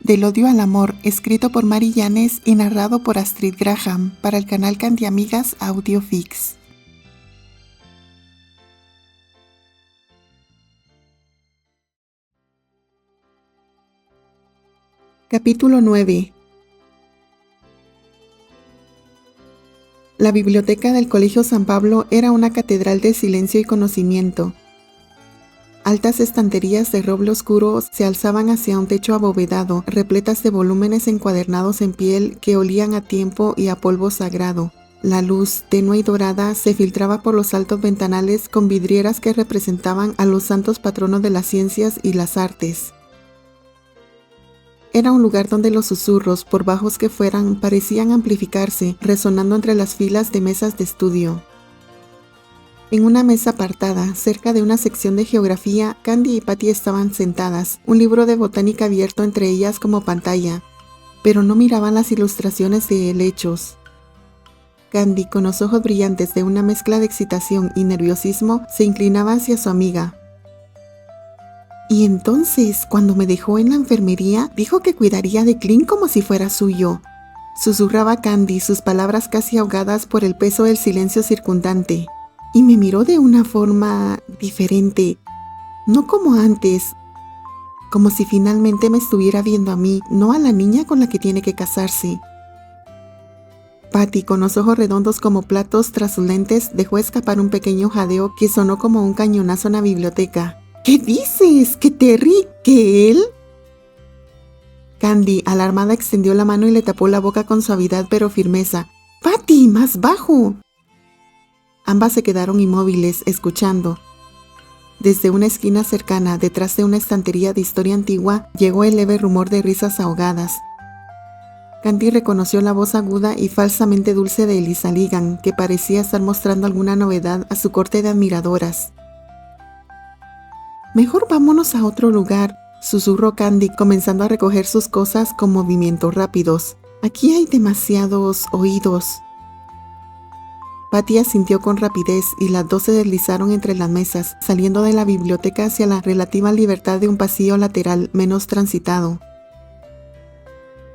Del odio al amor, escrito por Mari Yanes y narrado por Astrid Graham, para el canal Candy Amigas Audiofix. Capítulo 9. La biblioteca del Colegio San Pablo era una catedral de silencio y conocimiento. Altas estanterías de roble oscuro se alzaban hacia un techo abovedado, repletas de volúmenes encuadernados en piel que olían a tiempo y a polvo sagrado. La luz, tenue y dorada, se filtraba por los altos ventanales con vidrieras que representaban a los santos patronos de las ciencias y las artes. Era un lugar donde los susurros, por bajos que fueran, parecían amplificarse, resonando entre las filas de mesas de estudio. En una mesa apartada, cerca de una sección de geografía, Candy y Patty estaban sentadas, un libro de botánica abierto entre ellas como pantalla, pero no miraban las ilustraciones de helechos. Candy, con los ojos brillantes de una mezcla de excitación y nerviosismo, se inclinaba hacia su amiga. Y entonces, cuando me dejó en la enfermería, dijo que cuidaría de Clint como si fuera suyo. Susurraba Candy, sus palabras casi ahogadas por el peso del silencio circundante. Y me miró de una forma diferente, no como antes, como si finalmente me estuviera viendo a mí, no a la niña con la que tiene que casarse. Patty, con los ojos redondos como platos tras sus lentes, dejó escapar un pequeño jadeo que sonó como un cañonazo en la biblioteca. ¿Qué dices? ¿Que Terry? ¿Que él? Candy, alarmada, extendió la mano y le tapó la boca con suavidad pero firmeza. ¡Patty, más bajo! Ambas se quedaron inmóviles, escuchando. Desde una esquina cercana, detrás de una estantería de historia antigua, llegó el leve rumor de risas ahogadas. Candy reconoció la voz aguda y falsamente dulce de Elisa Ligan, que parecía estar mostrando alguna novedad a su corte de admiradoras. «Mejor vámonos a otro lugar», susurró Candy, comenzando a recoger sus cosas con movimientos rápidos. «Aquí hay demasiados oídos». Patty asintió con rapidez y las dos se deslizaron entre las mesas, saliendo de la biblioteca hacia la relativa libertad de un pasillo lateral menos transitado.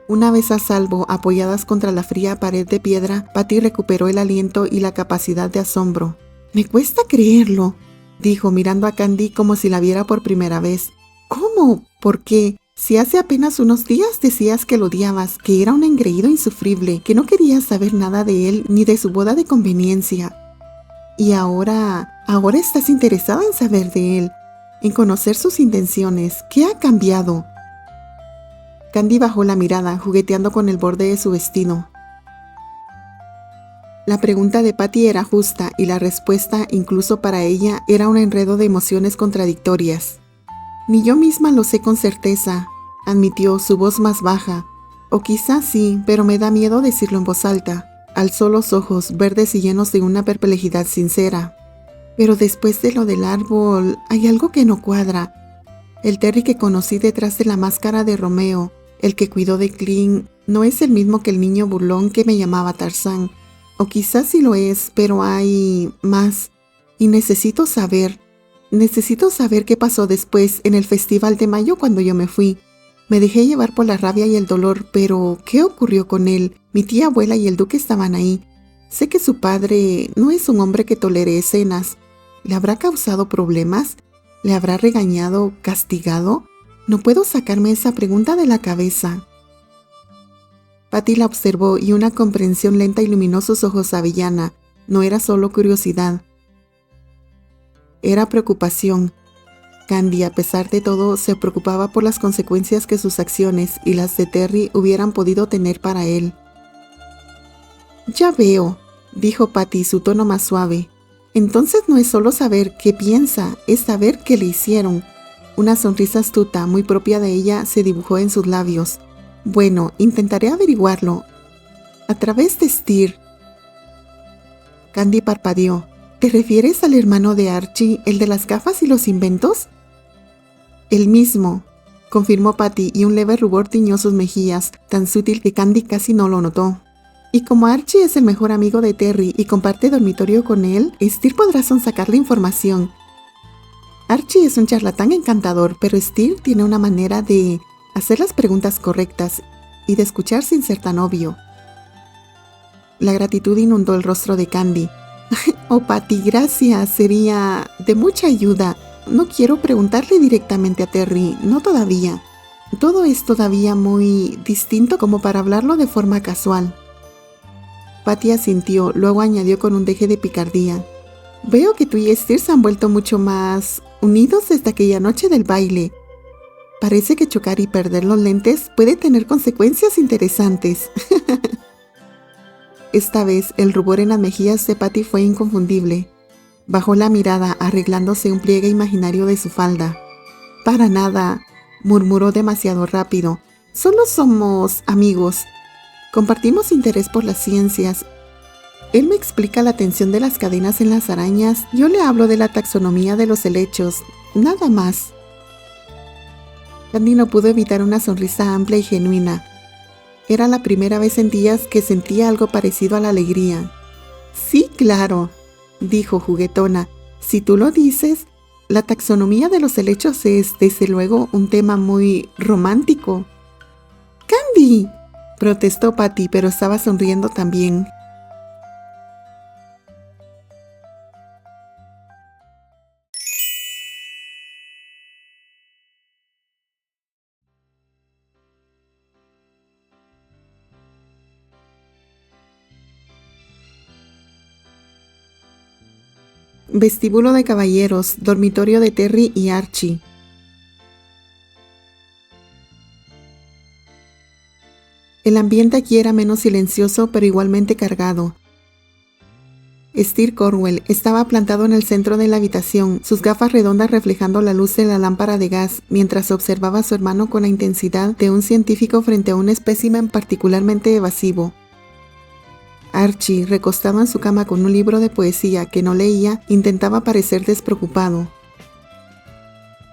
Una vez a salvo, apoyadas contra la fría pared de piedra, Patty recuperó el aliento y la capacidad de asombro. «Me cuesta creerlo», dijo mirando a Candy como si la viera por primera vez. «¿Cómo? ¿Por qué? Si hace apenas unos días decías que lo odiabas, que era un engreído insufrible, que no querías saber nada de él ni de su boda de conveniencia. Y ahora estás interesada en saber de él, en conocer sus intenciones. ¿Qué ha cambiado?» Candy bajó la mirada, jugueteando con el borde de su vestido. La pregunta de Patty era justa y la respuesta, incluso para ella, era un enredo de emociones contradictorias. «Ni yo misma lo sé con certeza», admitió, su voz más baja. «O quizás sí, pero me da miedo decirlo en voz alta». Alzó los ojos, verdes y llenos de una perplejidad sincera. «Pero después de lo del árbol, hay algo que no cuadra. El Terry que conocí detrás de la máscara de Romeo, el que cuidó de Clint, no es el mismo que el niño burlón que me llamaba Tarzán. O quizás sí lo es, pero hay más. Y necesito saber qué pasó después en el Festival de Mayo cuando yo me fui. Me dejé llevar por la rabia y el dolor, pero ¿qué ocurrió con él? Mi tía abuela y el duque estaban ahí. Sé que su padre no es un hombre que tolere escenas. ¿Le habrá causado problemas? ¿Le habrá regañado, castigado? No puedo sacarme esa pregunta de la cabeza». Patty la observó y una comprensión lenta iluminó sus ojos avellana. No era solo curiosidad. Era preocupación. Candy, a pesar de todo, se preocupaba por las consecuencias que sus acciones y las de Terry hubieran podido tener para él. «Ya veo», dijo Patty, su tono más suave. «Entonces no es solo saber qué piensa, es saber qué le hicieron». Una sonrisa astuta, muy propia de ella, se dibujó en sus labios. «Bueno, intentaré averiguarlo. A través de Steer». Candy parpadeó. «¿Te refieres al hermano de Archie, el de las gafas y los inventos?» «El mismo», confirmó Patty, y un leve rubor tiñó sus mejillas, tan sutil que Candy casi no lo notó. «Y como Archie es el mejor amigo de Terry y comparte dormitorio con él, Steer podrá sonsacar la información. Archie es un charlatán encantador, pero Steer tiene una manera de hacer las preguntas correctas y de escuchar sin ser tan obvio. La gratitud inundó el rostro de Candy. Oh, Patty, gracias, sería de mucha ayuda. No quiero preguntarle directamente a Terry, no todavía. Todo es todavía muy distinto como para hablarlo de forma casual. Patty asintió, luego añadió con un deje de picardía. Veo que tú y Esther se han vuelto mucho más unidos desde aquella noche del baile. Parece que chocar y perder los lentes puede tener consecuencias interesantes. Esta vez el rubor en las mejillas de Patty fue inconfundible. Bajó la mirada arreglándose un pliegue imaginario de su falda. Para nada, murmuró demasiado rápido. Solo somos amigos. Compartimos interés por las ciencias. Él me explica la tensión de las cadenas en las arañas. Yo le hablo de la taxonomía de los helechos. Nada más. Candy no pudo evitar una sonrisa amplia y genuina. Era la primera vez en días que sentía algo parecido a la alegría. Sí, claro, dijo juguetona. Si tú lo dices, la taxonomía de los helechos es, desde luego, un tema muy romántico. ¡Candy!, protestó Patty, pero estaba sonriendo también. Vestíbulo de caballeros, dormitorio de Terry y Archie. El ambiente aquí era menos silencioso, pero igualmente cargado. Steve Cornwell estaba plantado en el centro de la habitación, sus gafas redondas reflejando la luz de la lámpara de gas, mientras observaba a su hermano con la intensidad de un científico frente a un espécimen particularmente evasivo. Archie, recostado en su cama con un libro de poesía que no leía, intentaba parecer despreocupado.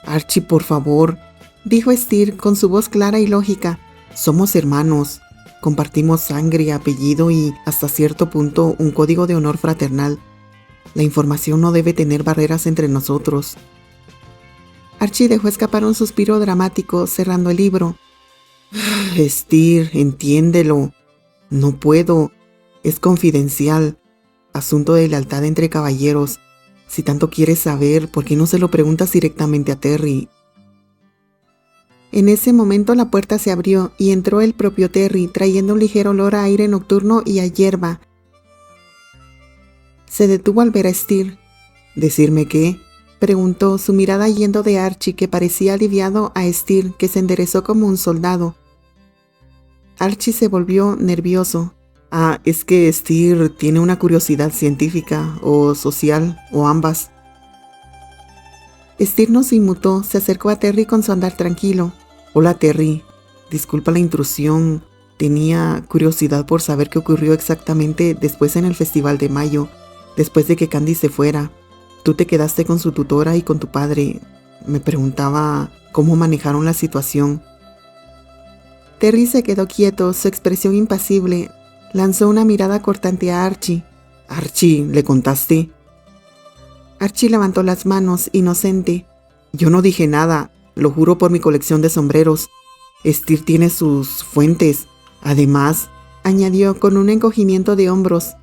Archie, por favor, dijo Steve con su voz clara y lógica. Somos hermanos. Compartimos sangre, apellido y, hasta cierto punto, un código de honor fraternal. La información no debe tener barreras entre nosotros. Archie dejó escapar un suspiro dramático, cerrando el libro. Steve, entiéndelo. No puedo. Es confidencial. Asunto de lealtad entre caballeros. Si tanto quieres saber, ¿por qué no se lo preguntas directamente a Terry? En ese momento la puerta se abrió y entró el propio Terry, trayendo un ligero olor a aire nocturno y a hierba. Se detuvo al ver a Steve. ¿Decirme qué?, preguntó, su mirada yendo de Archie, que parecía aliviado, a Steve, que se enderezó como un soldado. Archie se volvió nervioso. Es que Steve tiene una curiosidad científica, o social, o ambas. Steve no se inmutó, se acercó a Terry con su andar tranquilo. Hola Terry, disculpa la intrusión. Tenía curiosidad por saber qué ocurrió exactamente después en el Festival de Mayo, después de que Candy se fuera. Tú te quedaste con su tutora y con tu padre. Me preguntaba cómo manejaron la situación. Terry se quedó quieto, su expresión impasible. Lanzó una mirada cortante a Archie. Archie, ¿le contaste? Archie levantó las manos, inocente. Yo no dije nada, lo juro por mi colección de sombreros. Steve tiene sus fuentes. Además, añadió con un encogimiento de hombros,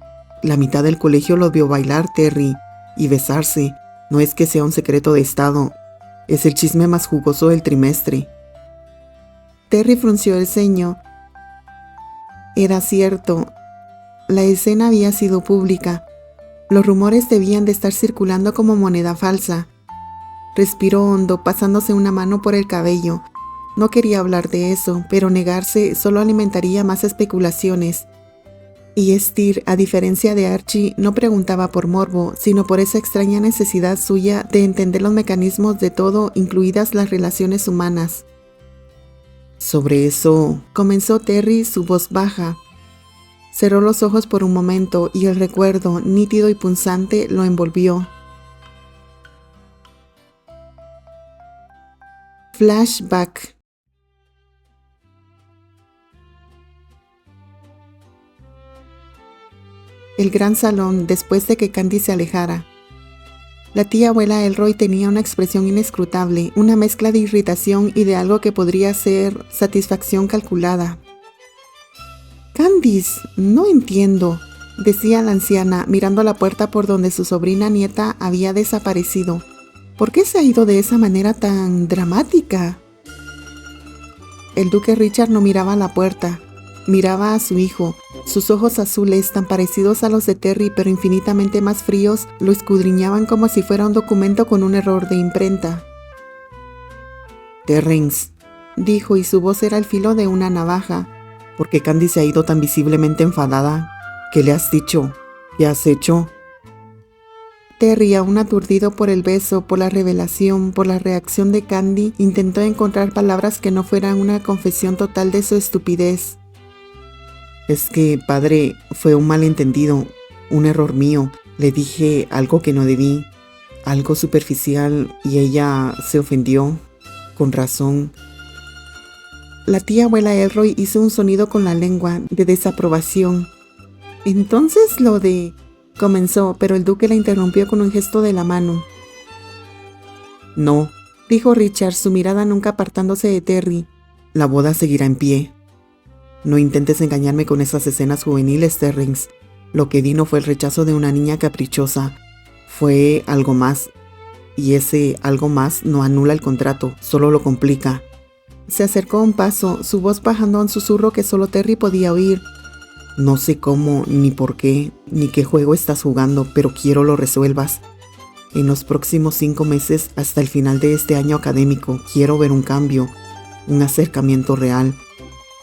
la mitad del colegio los vio bailar, Terry, y besarse. No es que sea un secreto de estado. Es el chisme más jugoso del trimestre. Terry frunció el ceño. Era cierto. La escena había sido pública. Los rumores debían de estar circulando como moneda falsa. Respiró hondo, pasándose una mano por el cabello. No quería hablar de eso, pero negarse solo alimentaría más especulaciones. Y Steve, a diferencia de Archie, no preguntaba por morbo, sino por esa extraña necesidad suya de entender los mecanismos de todo, incluidas las relaciones humanas. Sobre eso, comenzó Terry, su voz baja. Cerró los ojos por un momento y el recuerdo, nítido y punzante, lo envolvió. Flashback. El gran salón, después de que Candy se alejara. La tía abuela Elroy tenía una expresión inescrutable, una mezcla de irritación y de algo que podría ser satisfacción calculada. «Candice, no entiendo», decía la anciana, mirando la puerta por donde su sobrina nieta había desaparecido. «¿Por qué se ha ido de esa manera tan dramática?» El duque Richard no miraba a la puerta, miraba a su hijo. Sus ojos azules, tan parecidos a los de Terry pero infinitamente más fríos, lo escudriñaban como si fuera un documento con un error de imprenta. «Terrence», dijo, y su voz era el filo de una navaja. «¿Por qué Candy se ha ido tan visiblemente enfadada? ¿Qué le has dicho? ¿Qué has hecho?» Terry, aún aturdido por el beso, por la revelación, por la reacción de Candy, intentó encontrar palabras que no fueran una confesión total de su estupidez. «Es que, padre, fue un malentendido, un error mío. Le dije algo que no debí, algo superficial, y ella se ofendió, con razón». La tía abuela Elroy hizo un sonido con la lengua de desaprobación. «Entonces lo de...» comenzó, pero el duque la interrumpió con un gesto de la mano. «No», dijo Richard, su mirada nunca apartándose de Terry. «La boda seguirá en pie. No intentes engañarme con esas escenas juveniles, Terrence. Lo que di no fue el rechazo de una niña caprichosa. Fue algo más. Y ese algo más no anula el contrato, solo lo complica». Se acercó un paso, su voz bajando a un susurro que solo Terry podía oír. «No sé cómo, ni por qué, ni qué juego estás jugando, pero quiero lo resuelvas. En los próximos 5 meses, hasta el final de este año académico, quiero ver un cambio, un acercamiento real.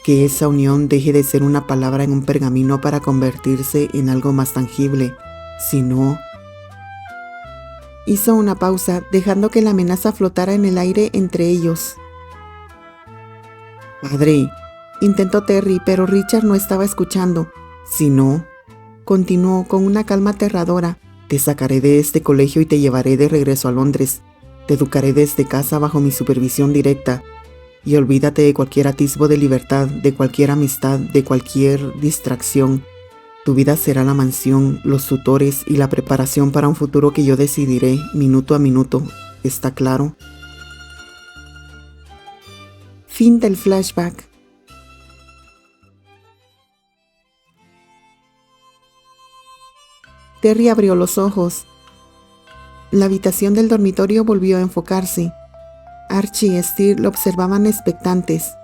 Que esa unión deje de ser una palabra en un pergamino para convertirse en algo más tangible. Si no...» Hizo una pausa, dejando que la amenaza flotara en el aire entre ellos. «Padre», intentó Terry, pero Richard no estaba escuchando. «Si no», continuó con una calma aterradora, «te sacaré de este colegio y te llevaré de regreso a Londres. Te educaré desde casa bajo mi supervisión directa. Y olvídate de cualquier atisbo de libertad, de cualquier amistad, de cualquier distracción. Tu vida será la mansión, los tutores y la preparación para un futuro que yo decidiré minuto a minuto. ¿Está claro?». Fin del flashback. Terry abrió los ojos. La habitación del dormitorio volvió a enfocarse. Archie y Steer lo observaban expectantes.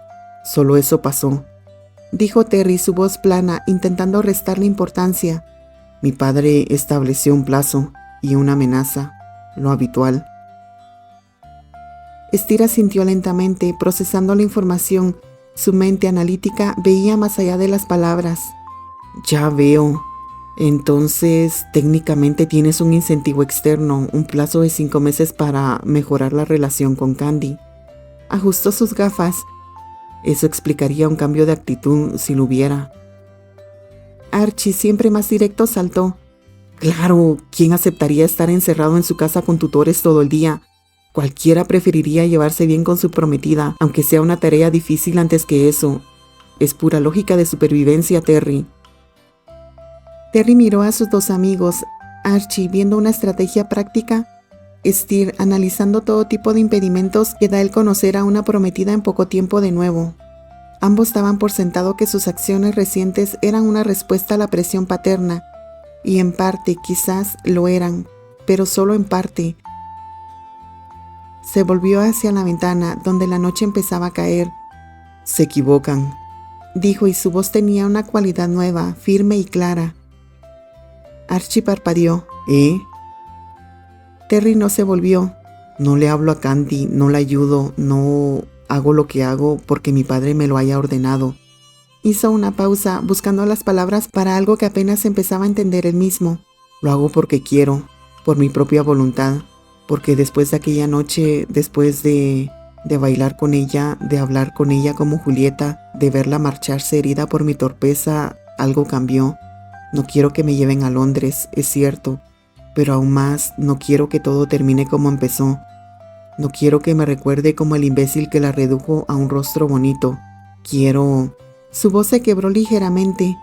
«Solo eso pasó», dijo Terry, su voz plana, intentando restarle importancia. «Mi padre estableció un plazo y una amenaza, lo habitual». Steer asintió lentamente, procesando la información. Su mente analítica veía más allá de las palabras. «Ya veo. Entonces, técnicamente tienes un incentivo externo, un plazo de 5 meses para mejorar la relación con Candy». Ajustó sus gafas. «Eso explicaría un cambio de actitud si lo hubiera». Archie, siempre más directo, saltó. «Claro, ¿quién aceptaría estar encerrado en su casa con tutores todo el día? Cualquiera preferiría llevarse bien con su prometida, aunque sea una tarea difícil antes que eso. Es pura lógica de supervivencia, Terry». Terry miró a sus dos amigos, Archie viendo una estrategia práctica, Steer analizando todo tipo de impedimentos que da el conocer a una prometida en poco tiempo de nuevo. Ambos daban por sentado que sus acciones recientes eran una respuesta a la presión paterna, y en parte quizás lo eran, pero solo en parte. Se volvió hacia la ventana, donde la noche empezaba a caer. «Se equivocan», dijo, y su voz tenía una cualidad nueva, firme y clara. Archie parpadeó. «¿Eh?» Terry no se volvió. «No le hablo a Candy, no la ayudo, no hago lo que hago porque mi padre me lo haya ordenado». Hizo una pausa, buscando las palabras para algo que apenas empezaba a entender él mismo. «Lo hago porque quiero, por mi propia voluntad, porque después de aquella noche, después de bailar con ella, de hablar con ella como Julieta, de verla marcharse herida por mi torpeza, algo cambió. No quiero que me lleven a Londres, es cierto, pero aún más no quiero que todo termine como empezó. No quiero que me recuerde como el imbécil que la redujo a un rostro bonito. Quiero...». Su voz se quebró ligeramente.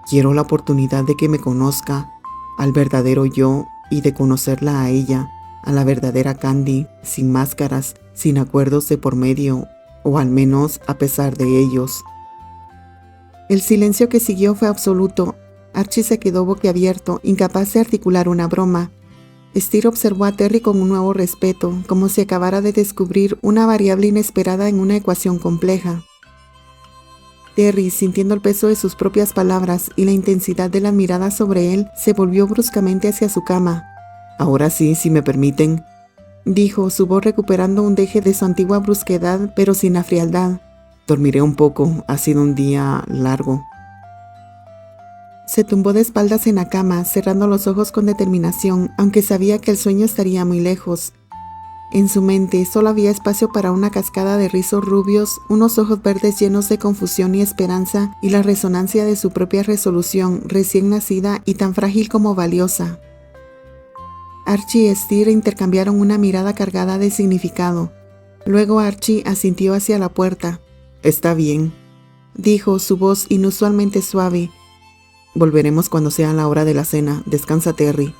«Quiero la oportunidad de que me conozca, al verdadero yo, y de conocerla a ella. a la verdadera Candy, sin máscaras, sin acuerdos de por medio, o al menos a pesar de ellos. El silencio que siguió fue absoluto. Archie se quedó boquiabierto, incapaz de articular una broma. Steer observó a Terry con un nuevo respeto, como si acabara de descubrir una variable inesperada en una ecuación compleja. Terry, sintiendo el peso de sus propias palabras y la intensidad de la mirada sobre él, se volvió bruscamente hacia su cama. «Ahora sí, si me permiten», dijo, su voz recuperando un deje de su antigua brusquedad, pero sin la frialdad. «Dormiré un poco, ha sido un día largo». Se tumbó de espaldas en la cama, cerrando los ojos con determinación, aunque sabía que el sueño estaría muy lejos. En su mente solo había espacio para una cascada de rizos rubios, unos ojos verdes llenos de confusión y esperanza, y la resonancia de su propia resolución, recién nacida y tan frágil como valiosa. Archie y Steer intercambiaron una mirada cargada de significado. Luego Archie asintió hacia la puerta. «Está bien», dijo, su voz inusualmente suave. «Volveremos cuando sea la hora de la cena. Descansa, Terry».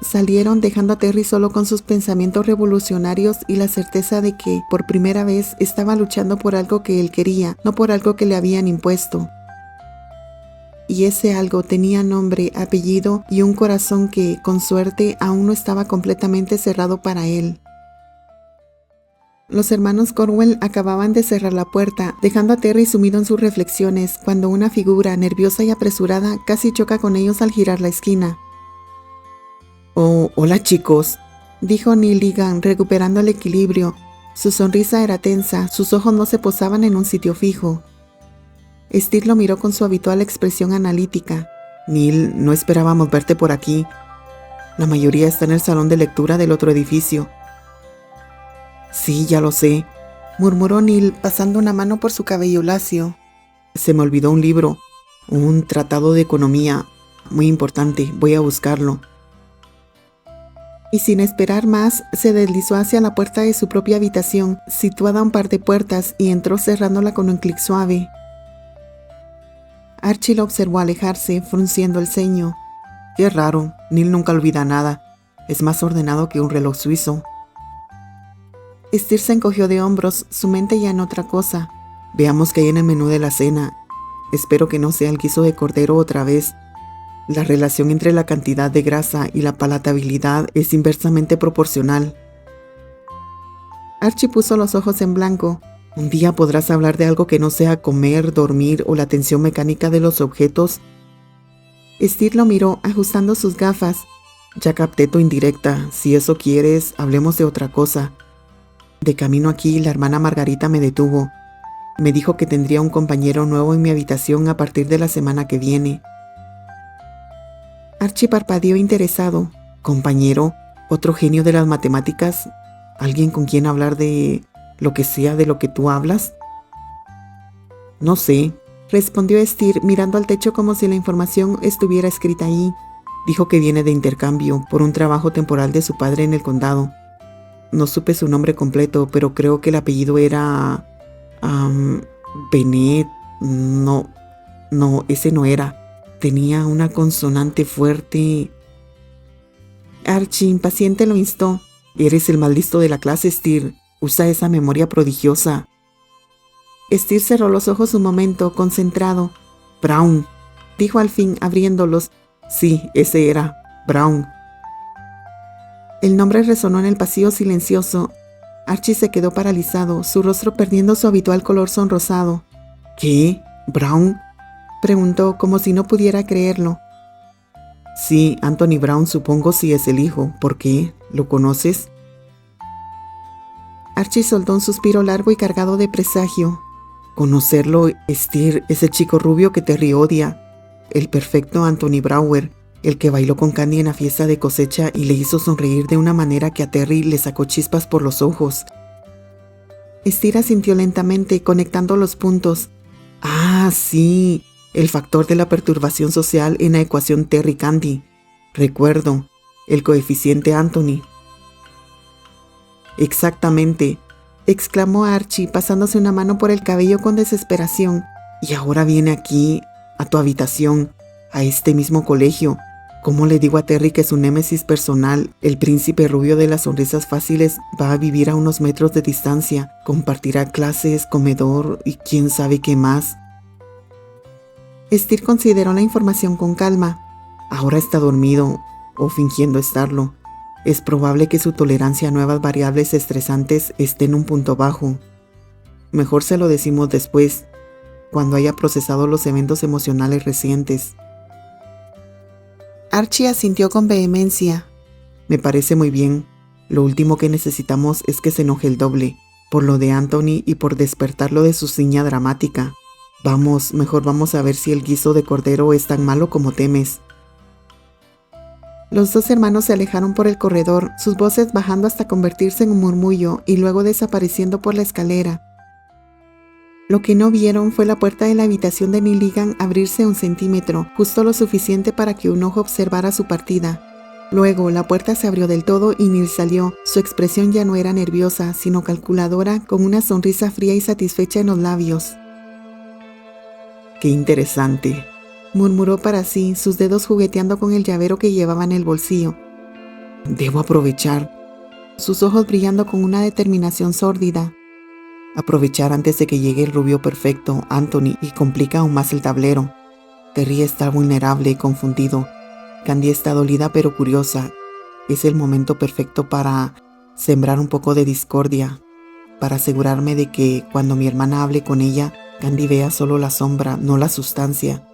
Salieron dejando a Terry solo con sus pensamientos revolucionarios y la certeza de que, por primera vez, estaba luchando por algo que él quería, no por algo que le habían impuesto. Y ese algo tenía nombre, apellido y un corazón que, con suerte, aún no estaba completamente cerrado para él. Los hermanos Cornwell acababan de cerrar la puerta, dejando a Terry sumido en sus reflexiones, cuando una figura, nerviosa y apresurada, casi choca con ellos al girar la esquina. «Oh, hola chicos», dijo Neil Egan, recuperando el equilibrio. Su sonrisa era tensa, sus ojos no se posaban en un sitio fijo. Steer lo miró con su habitual expresión analítica. «Neil, no esperábamos verte por aquí. La mayoría está en el salón de lectura del otro edificio». «Sí, ya lo sé», murmuró Neil, pasando una mano por su cabello lacio. «Se me olvidó un libro, un tratado de economía, muy importante, voy a buscarlo». Y sin esperar más, se deslizó hacia la puerta de su propia habitación, situada a un par de puertas, y entró cerrándola con un clic suave. Archie lo observó alejarse, frunciendo el ceño. «Qué raro, Neil nunca olvida nada. Es más ordenado que un reloj suizo». Steer se encogió de hombros, su mente ya en otra cosa. «Veamos qué hay en el menú de la cena. Espero que no sea el guiso de cordero otra vez. La relación entre la cantidad de grasa y la palatabilidad es inversamente proporcional». Archie puso los ojos en blanco. «¿Un día podrás hablar de algo que no sea comer, dormir o la tensión mecánica de los objetos?» Steer lo miró, ajustando sus gafas. «Ya capté tu indirecta. Si eso quieres, hablemos de otra cosa». De camino aquí, la hermana Margarita me detuvo. Me dijo que tendría un compañero nuevo en mi habitación a partir de la semana que viene. Archie parpadeó interesado. «¿Compañero? ¿Otro genio de las matemáticas? ¿Alguien con quien hablar de lo que sea de lo que tú hablas?» «No sé», respondió Steer, mirando al techo como si la información estuviera escrita ahí. «Dijo que viene de intercambio por un trabajo temporal de su padre en el condado. No supe su nombre completo, pero creo que el apellido era... Bennett. No, ese no era. Tenía una consonante fuerte». Archie, impaciente, lo instó. «Eres el más listo de la clase, Steer. Usa esa memoria prodigiosa». Steer cerró los ojos un momento, concentrado. «Brown», dijo al fin, abriéndolos. «Sí, ese era. Brown». El nombre resonó en el pasillo silencioso. Archie se quedó paralizado, su rostro perdiendo su habitual color sonrosado. «¿Qué? ¿Brown?», preguntó, como si no pudiera creerlo. «Sí, Anthony Brown, supongo, si es el hijo. ¿Por qué? ¿Lo conoces?» Archie soltó un suspiro largo y cargado de presagio. «Conocerlo, Steer, ese chico rubio que Terry odia. El perfecto Anthony Brower, el que bailó con Candy en la fiesta de cosecha y le hizo sonreír de una manera que a Terry le sacó chispas por los ojos». Steer asintió lentamente, conectando los puntos. «Ah, sí, el factor de la perturbación social en la ecuación Terry-Candy. Recuerdo, el coeficiente Anthony». «Exactamente», exclamó Archie, pasándose una mano por el cabello con desesperación. «Y ahora viene aquí, a tu habitación, a este mismo colegio. ¿Cómo le digo a Terry que su némesis personal, el príncipe rubio de las sonrisas fáciles, va a vivir a unos metros de distancia, compartirá clases, comedor y quién sabe qué más? Steer consideró la información con calma. Ahora está dormido, o fingiendo estarlo. Es probable que su tolerancia a nuevas variables estresantes esté en un punto bajo. Mejor se lo decimos después, cuando haya procesado los eventos emocionales recientes. Archie asintió con vehemencia. Me parece muy bien. Lo último que necesitamos es que se enoje el doble, por lo de Anthony y por despertarlo de su ciña dramática. Mejor vamos a ver si el guiso de cordero es tan malo como temes. Los dos hermanos se alejaron por el corredor, sus voces bajando hasta convertirse en un murmullo y luego desapareciendo por la escalera. Lo que no vieron fue la puerta de la habitación de Milligan abrirse 1 centímetro, justo lo suficiente para que un ojo observara su partida. Luego, la puerta se abrió del todo y Neil salió. Su expresión ya no era nerviosa, sino calculadora, con una sonrisa fría y satisfecha en los labios. «Qué interesante», murmuró para sí, sus dedos jugueteando con el llavero que llevaba en el bolsillo. «Debo aprovechar», sus ojos brillando con una determinación sórdida. Aprovechar antes de que llegue el rubio perfecto, Anthony, y complica aún más el tablero. Terry está vulnerable y confundido. Candy está dolida pero curiosa. Es el momento perfecto para sembrar un poco de discordia, para asegurarme de que cuando mi hermana hable con ella, Candy vea solo la sombra, no la sustancia.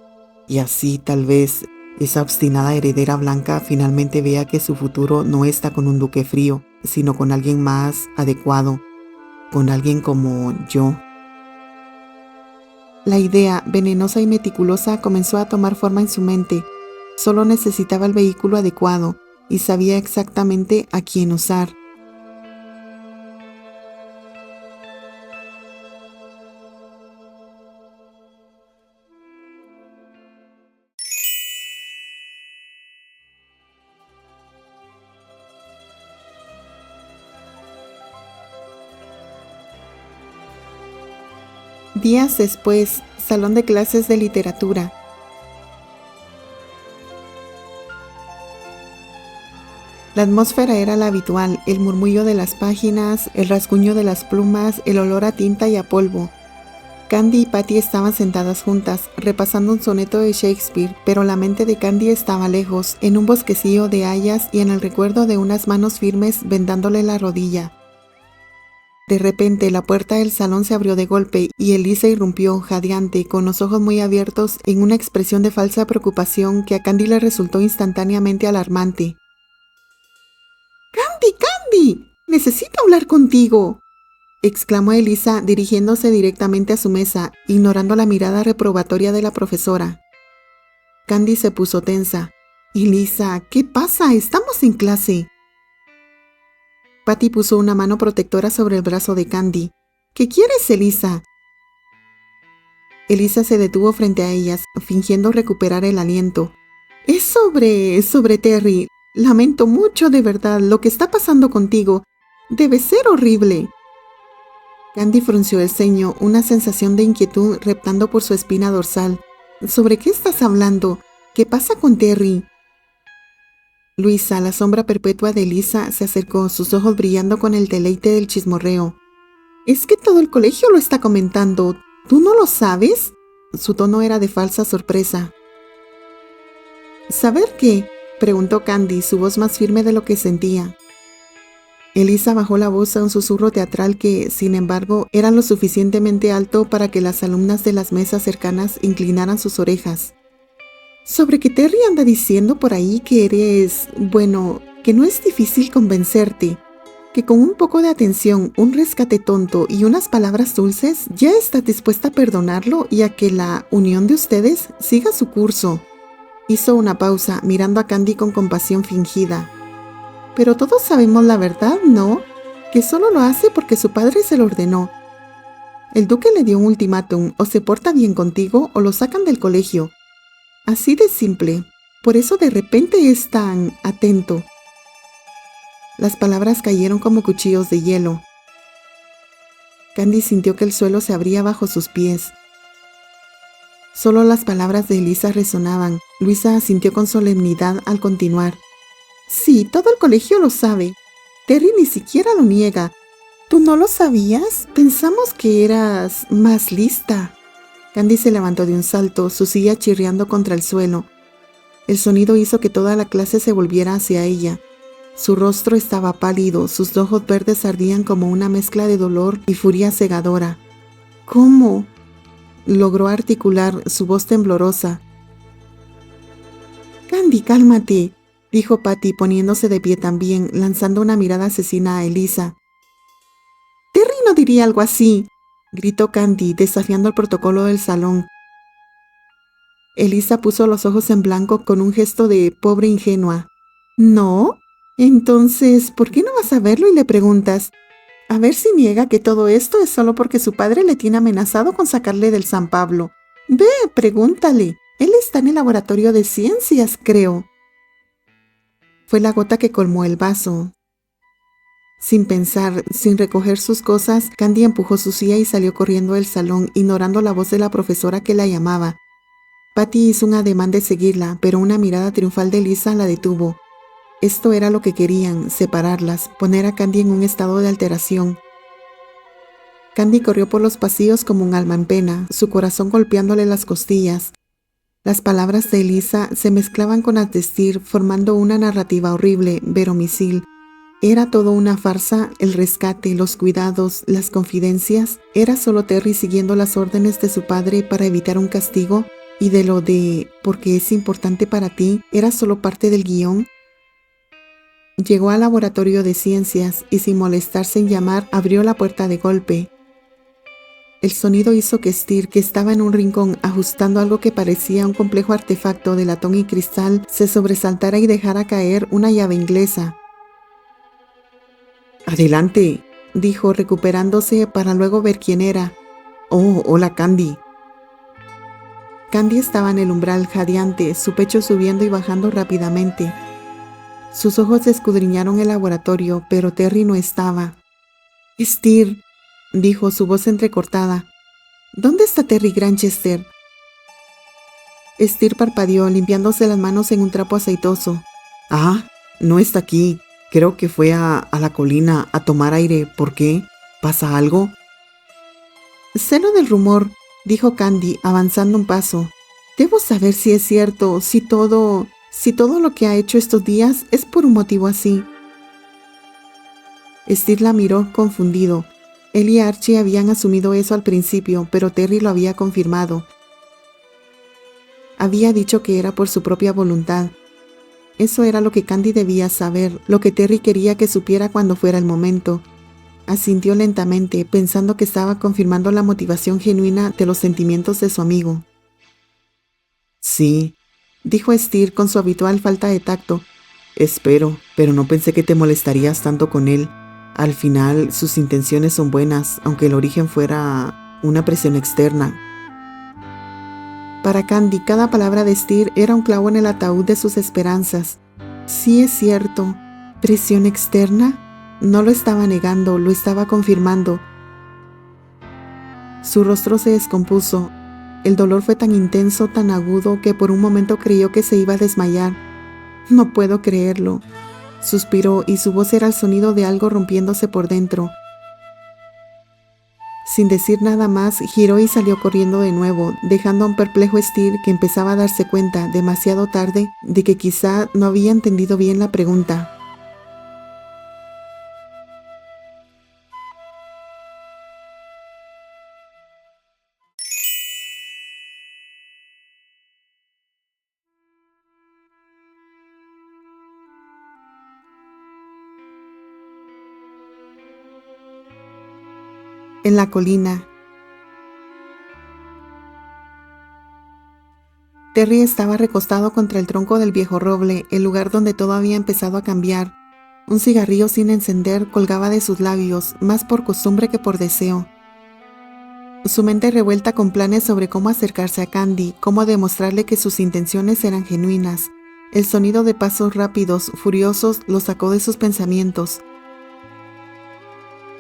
Y así, tal vez, esa obstinada heredera blanca finalmente vea que su futuro no está con un duque frío, sino con alguien más adecuado, con alguien como yo. La idea, venenosa y meticulosa, comenzó a tomar forma en su mente. Solo necesitaba el vehículo adecuado y sabía exactamente a quién usar. Días después, salón de clases de literatura. La atmósfera era la habitual, el murmullo de las páginas, el rasguño de las plumas, el olor a tinta y a polvo. Candy y Patty estaban sentadas juntas, repasando un soneto de Shakespeare, pero la mente de Candy estaba lejos, en un bosquecillo de hayas y en el recuerdo de unas manos firmes vendándole la rodilla. De repente, la puerta del salón se abrió de golpe y Elisa irrumpió, jadeante, con los ojos muy abiertos, en una expresión de falsa preocupación que a Candy le resultó instantáneamente alarmante. «¡Candy, Candy! ¡Necesito hablar contigo!», exclamó Elisa, dirigiéndose directamente a su mesa, ignorando la mirada reprobatoria de la profesora. Candy se puso tensa. «Elisa, ¿qué pasa? Estamos en clase». Patty puso una mano protectora sobre el brazo de Candy. «¿Qué quieres, Elisa?». Elisa se detuvo frente a ellas, fingiendo recuperar el aliento. «Es sobre Terry. Lamento mucho, de verdad, lo que está pasando contigo. Debe ser horrible». Candy frunció el ceño, una sensación de inquietud reptando por su espina dorsal. «¿Sobre qué estás hablando? ¿Qué pasa con Terry?». Luisa, la sombra perpetua de Elisa, se acercó, sus ojos brillando con el deleite del chismorreo. «Es que todo el colegio lo está comentando. ¿Tú no lo sabes?». Su tono era de falsa sorpresa. «¿Saber qué?», preguntó Candy, su voz más firme de lo que sentía. Elisa bajó la voz a un susurro teatral que, sin embargo, era lo suficientemente alto para que las alumnas de las mesas cercanas inclinaran sus orejas. «Sobre que Terry anda diciendo por ahí que eres, bueno, que no es difícil convencerte, que con un poco de atención, un rescate tonto y unas palabras dulces ya estás dispuesta a perdonarlo y a que la unión de ustedes siga su curso». Hizo una pausa, mirando a Candy con compasión fingida. «Pero todos sabemos la verdad, ¿no? Que solo lo hace porque su padre se lo ordenó. El duque le dio un ultimátum, o se porta bien contigo o lo sacan del colegio. Así de simple. Por eso de repente es tan atento». Las palabras cayeron como cuchillos de hielo. Candy sintió que el suelo se abría bajo sus pies. Solo las palabras de Elisa resonaban. Luisa asintió con solemnidad al continuar. Sí, todo el colegio lo sabe. Terry ni siquiera lo niega. ¿Tú no lo sabías? Pensamos que eras más lista. Candy se levantó de un salto, su silla chirriando contra el suelo. El sonido hizo que toda la clase se volviera hacia ella. Su rostro estaba pálido, sus ojos verdes ardían como una mezcla de dolor y furia cegadora. ¿Cómo? Logró articular su voz temblorosa. Candy, cálmate, dijo Patty poniéndose de pie también, lanzando una mirada asesina a Elisa. Terry no diría algo así, gritó Candy, desafiando el protocolo del salón. Elisa puso los ojos en blanco con un gesto de pobre ingenua. ¿No? Entonces, ¿por qué no vas a verlo y le preguntas? A ver si niega que todo esto es solo porque su padre le tiene amenazado con sacarle del San Pablo. Ve, pregúntale. Él está en el laboratorio de ciencias, creo. Fue la gota que colmó el vaso. Sin pensar, sin recoger sus cosas, Candy empujó su silla y salió corriendo del salón, ignorando la voz de la profesora que la llamaba. Patty hizo un ademán de seguirla, pero una mirada triunfal de Elisa la detuvo. Esto era lo que querían, separarlas, poner a Candy en un estado de alteración. Candy corrió por los pasillos como un alma en pena, su corazón golpeándole las costillas. Las palabras de Elisa se mezclaban con las de Esther, formando una narrativa horrible, verosímil. ¿Era todo una farsa? El rescate, los cuidados, las confidencias. ¿Era solo Terry siguiendo las órdenes de su padre para evitar un castigo? ¿Y de lo de porque es importante para ti, era solo parte del guión? Llegó al laboratorio de ciencias y sin molestarse en llamar, abrió la puerta de golpe. El sonido hizo que Esther, que estaba en un rincón ajustando algo que parecía un complejo artefacto de latón y cristal, se sobresaltara y dejara caer una llave inglesa. «Adelante», dijo, recuperándose para luego ver quién era. «Oh, hola, Candy». Candy estaba en el umbral jadeante, su pecho subiendo y bajando rápidamente. Sus ojos escudriñaron el laboratorio, pero Terry no estaba. «Esther», dijo, su voz entrecortada. «¿Dónde está Terry Granchester?» Esther parpadeó, limpiándose las manos en un trapo aceitoso. «Ah, no está aquí. Creo que fue a la colina a tomar aire. ¿Por qué? ¿Pasa algo?» «Sé lo del rumor», dijo Candy, avanzando un paso. «Debo saber si es cierto, si todo lo que ha hecho estos días es por un motivo así». Esther la miró confundido. Él y Archie habían asumido eso al principio, pero Terry lo había confirmado. Había dicho que era por su propia voluntad. Eso era lo que Candy debía saber, lo que Terry quería que supiera cuando fuera el momento. Asintió lentamente, pensando que estaba confirmando la motivación genuina de los sentimientos de su amigo. «Sí», dijo Esther con su habitual falta de tacto. «Espero, pero no pensé que te molestarías tanto con él. Al final, sus intenciones son buenas, aunque el origen fuera una presión externa». Para Candy, cada palabra de Esther era un clavo en el ataúd de sus esperanzas. Sí es cierto. ¿Presión externa? No lo estaba negando, lo estaba confirmando. Su rostro se descompuso. El dolor fue tan intenso, tan agudo, que por un momento creyó que se iba a desmayar. «No puedo creerlo», suspiró, y su voz era el sonido de algo rompiéndose por dentro. Sin decir nada más, giró y salió corriendo de nuevo, dejando a un perplejo Esther que empezaba a darse cuenta, demasiado tarde, de que quizá no había entendido bien la pregunta. En la colina. Terry estaba recostado contra el tronco del viejo roble, el lugar donde todo había empezado a cambiar. Un cigarrillo sin encender colgaba de sus labios, más por costumbre que por deseo. Su mente revuelta con planes sobre cómo acercarse a Candy, cómo demostrarle que sus intenciones eran genuinas. El sonido de pasos rápidos, furiosos, lo sacó de sus pensamientos.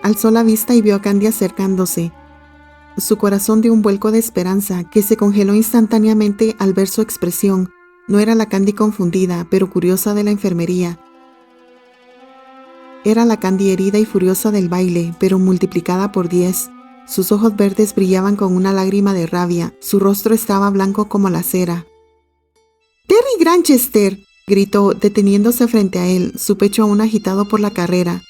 Alzó la vista y vio a Candy acercándose. Su corazón dio un vuelco de esperanza que se congeló instantáneamente al ver su expresión. No era la Candy confundida, pero curiosa de la enfermería. Era la Candy herida y furiosa del baile, pero multiplicada por 10. Sus ojos verdes brillaban con una lágrima de rabia. Su rostro estaba blanco como la cera. «¡Terry Granchester!», gritó, deteniéndose frente a él, su pecho aún agitado por la carrera.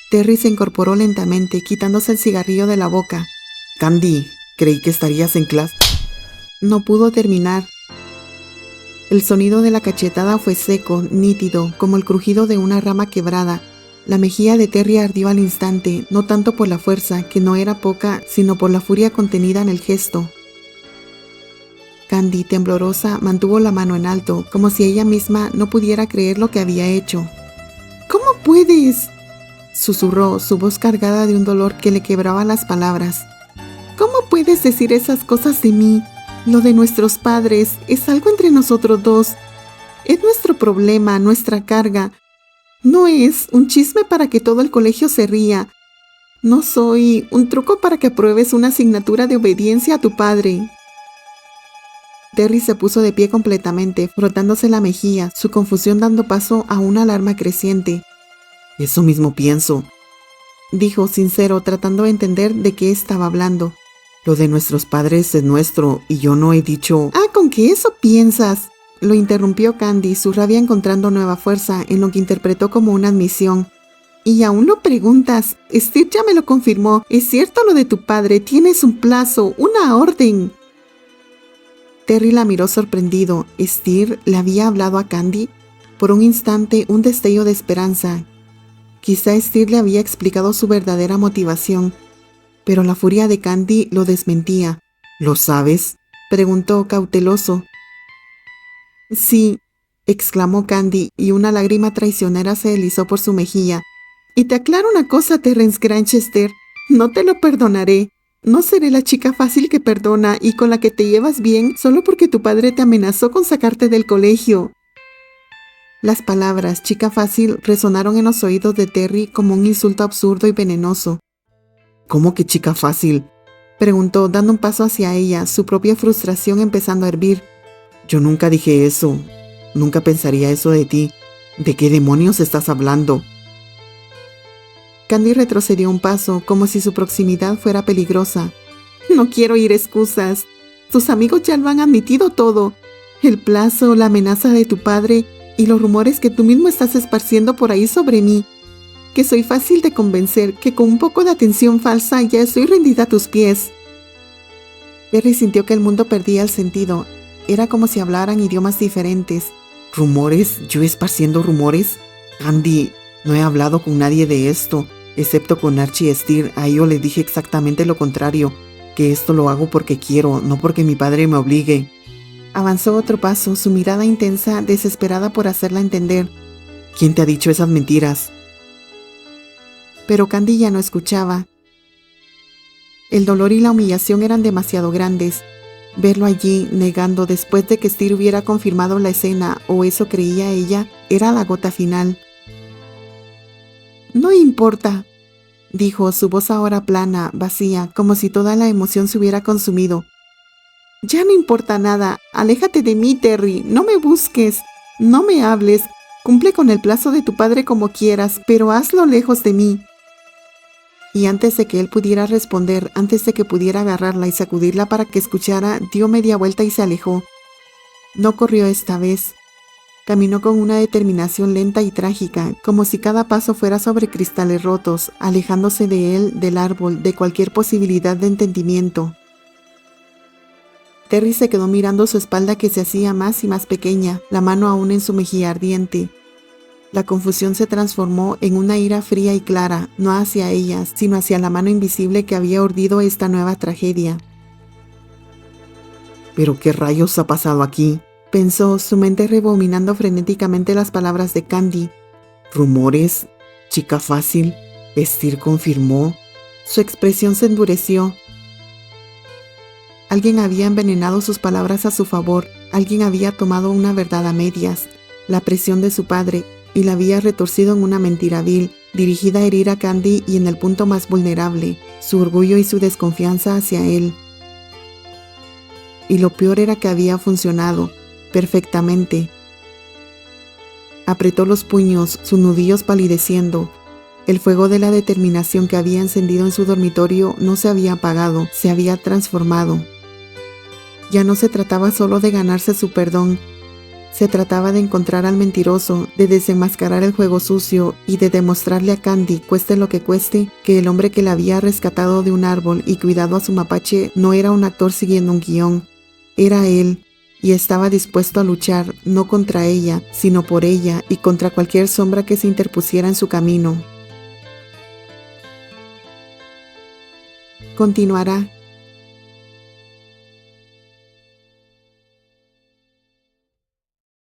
Terry se incorporó lentamente, quitándose el cigarrillo de la boca. «Candy, creí que estarías en clase». No pudo terminar. El sonido de la cachetada fue seco, nítido, como el crujido de una rama quebrada. La mejilla de Terry ardió al instante, no tanto por la fuerza, que no era poca, sino por la furia contenida en el gesto. Candy, temblorosa, mantuvo la mano en alto, como si ella misma no pudiera creer lo que había hecho. «¿Cómo puedes?», susurró, su voz cargada de un dolor que le quebraba las palabras. «¿Cómo puedes decir esas cosas de mí? Lo de nuestros padres es algo entre nosotros dos. Es nuestro problema, nuestra carga. No es un chisme para que todo el colegio se ría. No soy un truco para que apruebes una asignatura de obediencia a tu padre». Terry se puso de pie completamente, frotándose la mejilla, su confusión dando paso a una alarma creciente. «Eso mismo pienso», dijo sincero, tratando de entender de qué estaba hablando. «Lo de nuestros padres es nuestro, y yo no he dicho...» «Ah, ¿con qué eso piensas?», lo interrumpió Candy, su rabia encontrando nueva fuerza en lo que interpretó como una admisión. «Y aún lo preguntas. Steve ya me lo confirmó. Es cierto lo de tu padre. Tienes un plazo, una orden». Terry la miró sorprendido. ¿Steve le había hablado a Candy? Por un instante, un destello de esperanza. Quizá Steve le había explicado su verdadera motivación, pero la furia de Candy lo desmentía. «¿Lo sabes?», preguntó cauteloso. «Sí», exclamó Candy, y una lágrima traicionera se deslizó por su mejilla. «Y te aclaro una cosa, Terrence Granchester. No te lo perdonaré. No seré la chica fácil que perdona y con la que te llevas bien solo porque tu padre te amenazó con sacarte del colegio». Las palabras «chica fácil» resonaron en los oídos de Terry como un insulto absurdo y venenoso. «¿Cómo que chica fácil?», preguntó, dando un paso hacia ella, su propia frustración empezando a hervir. «Yo nunca dije eso. Nunca pensaría eso de ti. ¿De qué demonios estás hablando?». Candy retrocedió un paso, como si su proximidad fuera peligrosa. «No quiero oír excusas. Tus amigos ya lo han admitido todo. El plazo, la amenaza de tu padre y los rumores que tú mismo estás esparciendo por ahí sobre mí. Que soy fácil de convencer, que con un poco de atención falsa ya estoy rendida a tus pies». Terry sintió que el mundo perdía el sentido. Era como si hablaran idiomas diferentes. «¿Rumores? ¿Yo esparciendo rumores? Candy, no he hablado con nadie de esto, excepto con Archie y Steve. A ellos les dije exactamente lo contrario, que esto lo hago porque quiero, no porque mi padre me obligue». Avanzó otro paso, su mirada intensa, desesperada por hacerla entender. «¿Quién te ha dicho esas mentiras?». Pero Candy ya no escuchaba. El dolor y la humillación eran demasiado grandes. Verlo allí, negando después de que Steve hubiera confirmado la escena, o eso creía ella, era la gota final. «No importa», dijo, su voz ahora plana, vacía, como si toda la emoción se hubiera consumido. «Ya no importa nada. Aléjate de mí, Terry. No me busques. No me hables. Cumple con el plazo de tu padre como quieras, pero hazlo lejos de mí». Y antes de que él pudiera responder, antes de que pudiera agarrarla y sacudirla para que escuchara, dio media vuelta y se alejó. No corrió esta vez. Caminó con una determinación lenta y trágica, como si cada paso fuera sobre cristales rotos, alejándose de él, del árbol, de cualquier posibilidad de entendimiento. Terry se quedó mirando su espalda que se hacía más y más pequeña, la mano aún en su mejilla ardiente. La confusión se transformó en una ira fría y clara, no hacia ella, sino hacia la mano invisible que había urdido esta nueva tragedia. «¿Pero qué rayos ha pasado aquí?», pensó, su mente rebominando frenéticamente las palabras de Candy. «¿Rumores? ¿Chica fácil? ¿Steve confirmó?». Su expresión se endureció. Alguien había envenenado sus palabras a su favor, alguien había tomado una verdad a medias, la presión de su padre, y la había retorcido en una mentira vil, dirigida a herir a Candy y en el punto más vulnerable, su orgullo y su desconfianza hacia él. Y lo peor era que había funcionado perfectamente. Apretó los puños, sus nudillos palideciendo. El fuego de la determinación que había encendido en su dormitorio no se había apagado, se había transformado. Ya no se trataba solo de ganarse su perdón, se trataba de encontrar al mentiroso, de desenmascarar el juego sucio y de demostrarle a Candy, cueste lo que cueste, que el hombre que la había rescatado de un árbol y cuidado a su mapache no era un actor siguiendo un guión, era él, y estaba dispuesto a luchar no contra ella, sino por ella y contra cualquier sombra que se interpusiera en su camino. Continuará.